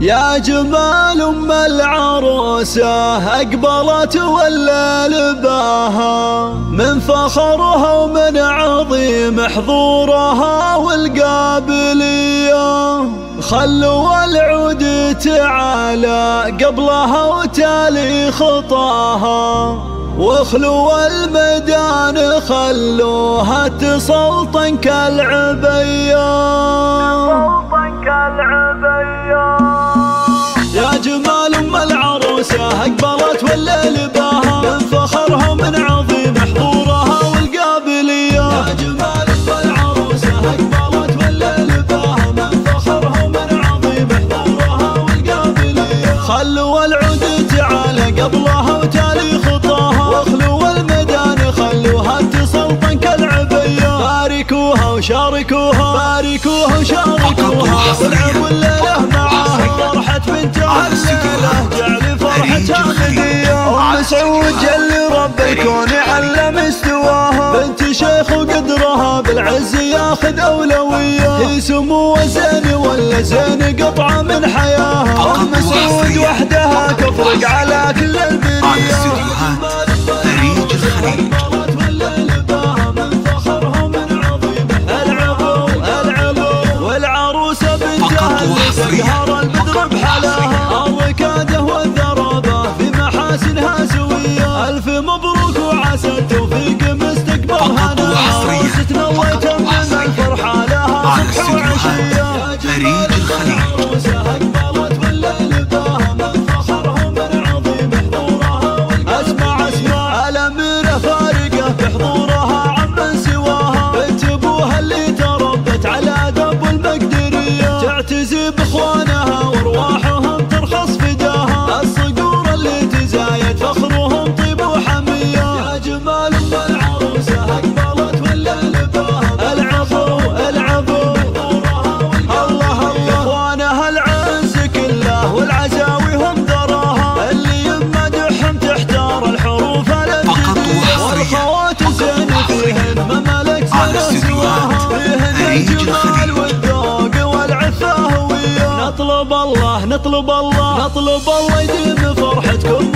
يا جمال ام العروسة اقبلت والليل باها، من فخرها ومن عظيم حضورها والقابلية. خلوا العود تعالى قبلها وتالي خطاها، واخلوا الميدان خلوها تسلطن كالعبية. يا جمال ام العروسة اقبلت والليل باها، من فخرها ومن عظيم حضورها والقابلية. يا جمال ام العروسة اقبلت والليل باها، من فخرها ومن عظيم حضورها والقابلية. خلوا العود تعالى قبلها وتالي خطاها، واخلوا الميدان خلوها تسلطن كالعبية. باركوها وشاركوها، باركوها وشاركوها، والعب الليلة معاها. فرحة بنت الليلة جعل فرحتها هدية. ام سعود جل رب الكون علم استواها، بنت شيخ وقدرها بالعز ياخذ اولوية. هي سمو زين ولا زين قطعة من حياها، ام سعود وحدها تفرق على كل البرية. والعروسة بنتها اللي سهر البدر بحلاها، الركادة والذرابة في محاسنها سوية. الف مبروك وعسى التوفيق مستقبلها نال، عروستنا الله يتمم الفرحة لها صبح وعشية. يا جمال العروسة اقبلت والليل باها، من فخرها ومن عظيم حضورها والقابلية. اسمع الأميرة فارقة بحضورها عمن سواها، بنت ابوها اللي تربت على دب المقدرية. تعتزي باخوانها وارواحهم ترخص فداها، الصقور اللي تزايد فخرهم طيب وحمية. يا جمال ام العروسة اقبلت والليل باها، العفو العفو الله الله. اخوانها العز كله والعزاوي هم ذراها، اللي يمدحهم تحتار الحروف الابجدية. والخوات الزين فيهن ممالك سنة سواها، فيهن الجمال والذوق والعفة هوية. نطلب الله نطلب الله نطلب الله يديم فرحتكم